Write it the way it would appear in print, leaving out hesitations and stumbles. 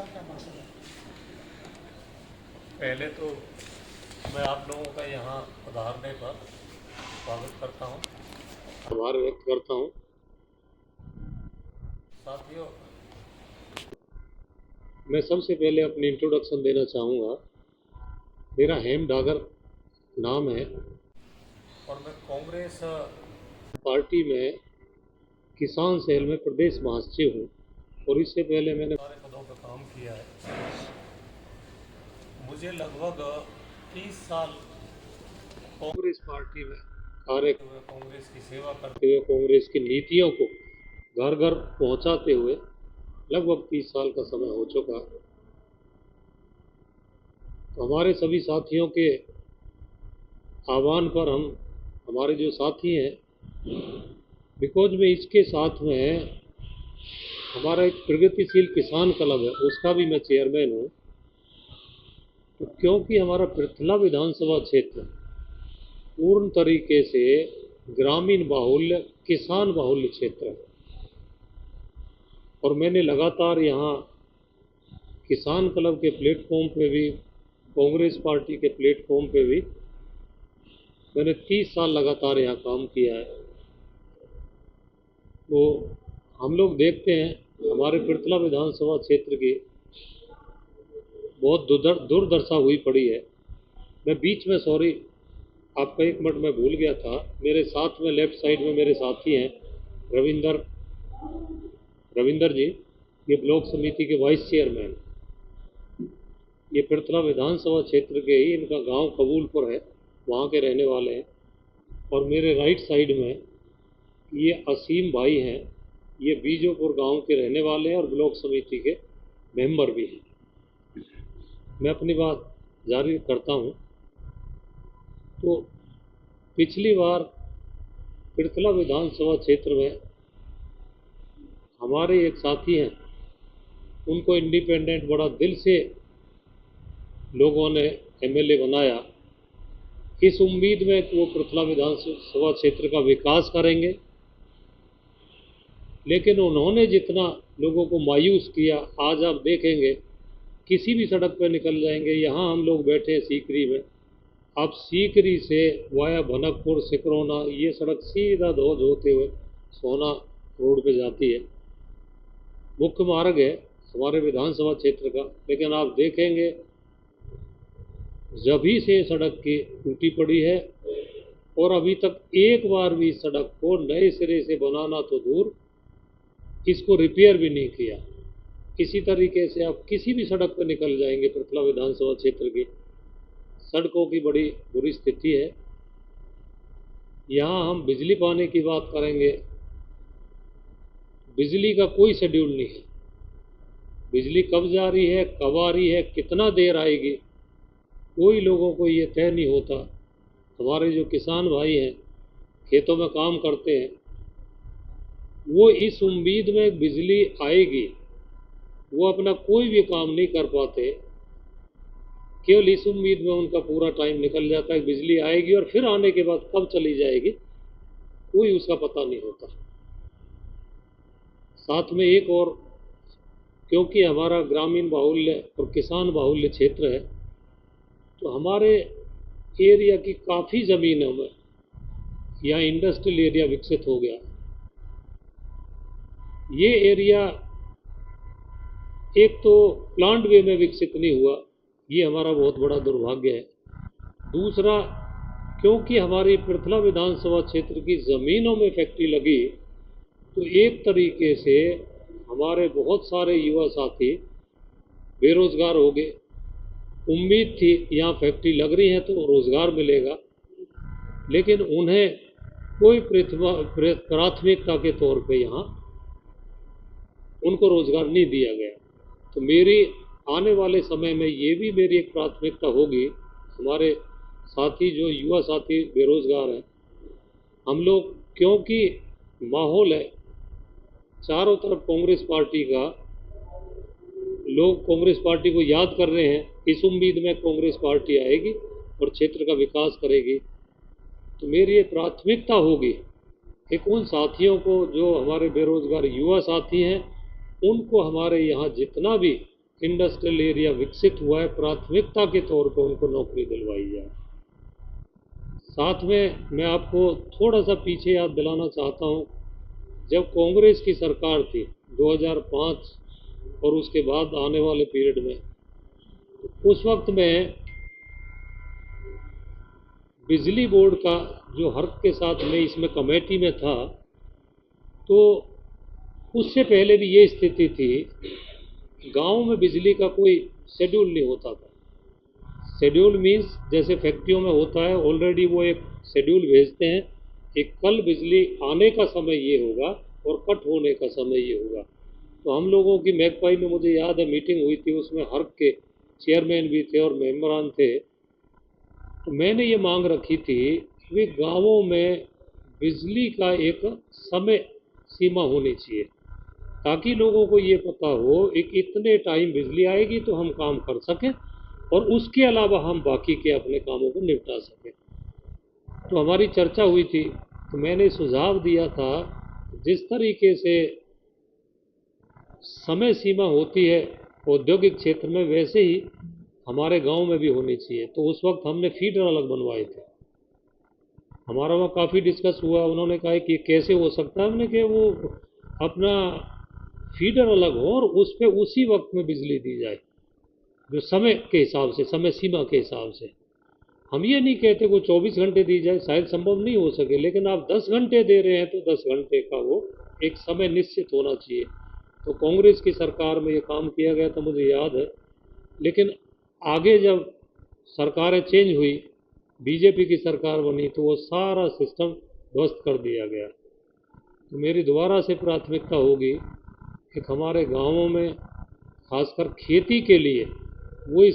इसका क्या मतलब है? पहले तो मैं आप लोगों का यहाँ पधारने पर स्वागत करता हूँ, आभार व्यक्त करता हूँ। साथियों, मैं सबसे पहले अपनी इंट्रोडक्शन देना चाहूँगा। मेरा हेम डागर नाम है और मैं कांग्रेस पार्टी में किसान सेल में प्रदेश महासचिव हूँ और इससे पहले मैंने सारे पदों पर काम किया है। मुझे लगभग 30 साल कांग्रेस पार्टी में कार्य करते हुए, कांग्रेस की सेवा करते हुए, कांग्रेस की नीतियों को घर घर पहुंचाते हुए लगभग 30 साल का समय हो चुका। तो हमारे सभी साथियों के आह्वान पर हमारे जो साथी हैं, बिकॉज में इसके साथ में हमारा एक प्रगतिशील किसान क्लब है, उसका भी मैं चेयरमैन हूँ। तो क्योंकि हमारा पृथला विधानसभा क्षेत्र पूर्ण तरीके से ग्रामीण बाहुल्य, किसान बाहुल्य क्षेत्र है और मैंने लगातार यहाँ किसान क्लब के प्लेटफॉर्म पे भी, कांग्रेस पार्टी के प्लेटफॉर्म पे भी मैंने 30 साल लगातार यहाँ काम किया है। तो हम लोग देखते हैं हमारे पृथला विधानसभा क्षेत्र की बहुत दुर्दशा हुई पड़ी है। मैं बीच में, सॉरी, आपका एक मिनट मैं भूल गया था। मेरे साथ में लेफ्ट साइड में मेरे साथी हैं रविंदर जी, ये ब्लॉक समिति के वाइस चेयरमैन। ये पृथला विधानसभा क्षेत्र के ही, इनका गांव कबूलपुर है, वहाँ के रहने वाले हैं। और मेरे राइट साइड में ये असीम भाई हैं, ये बीजोपुर गांव के रहने वाले हैं और ब्लॉक समिति के मेंबर भी हैं। मैं अपनी बात जारी करता हूँ। तो पिछली बार पृथला विधानसभा क्षेत्र में हमारे एक साथी हैं, उनको इंडिपेंडेंट बड़ा दिल से लोगों ने एमएलए बनाया, इस उम्मीद में कि वो पृथला विधानसभा क्षेत्र का विकास करेंगे। लेकिन उन्होंने जितना लोगों को मायूस किया, आज आप देखेंगे किसी भी सड़क पर निकल जाएंगे। यहाँ हम लोग बैठे हैं सीकरी में, आप सीकरी से वाया भनकपुर, सिकरौना, ये सड़क सीधा धोज होते हुए सोना रोड पे जाती है। मुख्य मार्ग है हमारे विधानसभा क्षेत्र का, लेकिन आप देखेंगे जभी से सड़क की टूटी पड़ी है और अभी तक एक बार भी सड़क को नए सिरे से बनाना तो दूर, इसको रिपेयर भी नहीं किया। इसी तरीके से आप किसी भी सड़क पर निकल जाएंगे, पृथला विधानसभा क्षेत्र की सड़कों की बड़ी बुरी स्थिति है। यहाँ हम बिजली पाने की बात करेंगे, बिजली का कोई शेड्यूल नहीं है। बिजली कब जा रही है, कब आ रही है, कितना देर आएगी, कोई लोगों को ये तय नहीं होता। हमारे जो किसान भाई हैं, खेतों में काम करते हैं, वो इस उम्मीद में बिजली आएगी, वो अपना कोई भी काम नहीं कर पाते। केवल इस उम्मीद में उनका पूरा टाइम निकल जाता है, बिजली आएगी और फिर आने के बाद कब चली जाएगी कोई उसका पता नहीं होता। साथ में एक और, क्योंकि हमारा ग्रामीण बाहुल्य और किसान बाहुल्य क्षेत्र है, तो हमारे एरिया की काफ़ी ज़मीनों में यहाँ इंडस्ट्रियल एरिया विकसित हो गया। ये एरिया एक तो प्लांट वे में विकसित नहीं हुआ, ये हमारा बहुत बड़ा दुर्भाग्य है। दूसरा, क्योंकि हमारी पृथला विधानसभा क्षेत्र की ज़मीनों में फैक्ट्री लगी, तो एक तरीके से हमारे बहुत सारे युवा साथी बेरोजगार हो गए। उम्मीद थी यहाँ फैक्ट्री लग रही है तो रोज़गार मिलेगा, लेकिन उन्हें कोई प्राथमिकता के तौर पे यहाँ उनको रोज़गार नहीं दिया गया। तो मेरी आने वाले समय में ये भी मेरी एक प्राथमिकता होगी, हमारे साथी जो युवा साथी बेरोज़गार हैं, हम लोग, क्योंकि माहौल है चारों तरफ कांग्रेस पार्टी का, लोग कांग्रेस पार्टी को याद कर रहे हैं, इस उम्मीद में कांग्रेस पार्टी आएगी और क्षेत्र का विकास करेगी। तो मेरी ये प्राथमिकता होगी कि उन साथियों को, जो हमारे बेरोजगार युवा साथी हैं, उनको हमारे यहाँ जितना भी इंडस्ट्रियल एरिया विकसित हुआ है, प्राथमिकता के तौर पर उनको नौकरी दिलवाई जाए। साथ में मैं आपको थोड़ा सा पीछे याद दिलाना चाहता हूँ, जब कांग्रेस की सरकार थी 2005 और उसके बाद आने वाले पीरियड में, उस वक्त में बिजली बोर्ड का जो हर्क के साथ मैं इसमें कमेटी में था, तो उससे पहले भी ये स्थिति थी, गांव में बिजली का कोई शेड्यूल नहीं होता था। शेड्यूल मीन्स जैसे फैक्ट्रियों में होता है, ऑलरेडी वो एक शेड्यूल भेजते हैं, एक कल बिजली आने का समय ये होगा और कट होने का समय ये होगा। तो हम लोगों की मैगपाई में मुझे याद है मीटिंग हुई थी, उसमें हर्क के चेयरमैन भी थे और मेंबरान थे। तो मैंने ये मांग रखी थी कि गांवों में बिजली का एक समय सीमा होनी चाहिए, ताकि लोगों को ये पता हो एक इतने टाइम बिजली आएगी तो हम काम कर सकें और उसके अलावा हम बाकी के अपने कामों को निपटा सकें। तो हमारी चर्चा हुई थी, तो मैंने सुझाव दिया था जिस तरीके से समय सीमा होती है औद्योगिक क्षेत्र में, वैसे ही हमारे गांव में भी होनी चाहिए। तो उस वक्त हमने फीडर अलग बनवाए थे। हमारा वहाँ काफ़ी डिस्कस हुआ, उन्होंने कहा कि कैसे हो सकता है, हमने कि वो अपना फीडर अलग हो और उस पर उसी वक्त में बिजली दी जाए, जो समय के हिसाब से, समय सीमा के हिसाब से। हम ये नहीं कहते वो 24 घंटे दी जाए, शायद संभव नहीं हो सके, लेकिन आप 10 घंटे दे रहे हैं तो 10 घंटे का वो एक समय निश्चित होना चाहिए। तो कांग्रेस की सरकार में ये काम किया गया था, मुझे याद है। लेकिन आगे जब सरकारें चेंज हुई, बीजेपी की सरकार बनी, तो वो सारा सिस्टम ध्वस्त कर दिया गया। तो मेरी दोबारा से प्राथमिकता होगी कि हमारे गांवों में खासकर खेती के लिए वही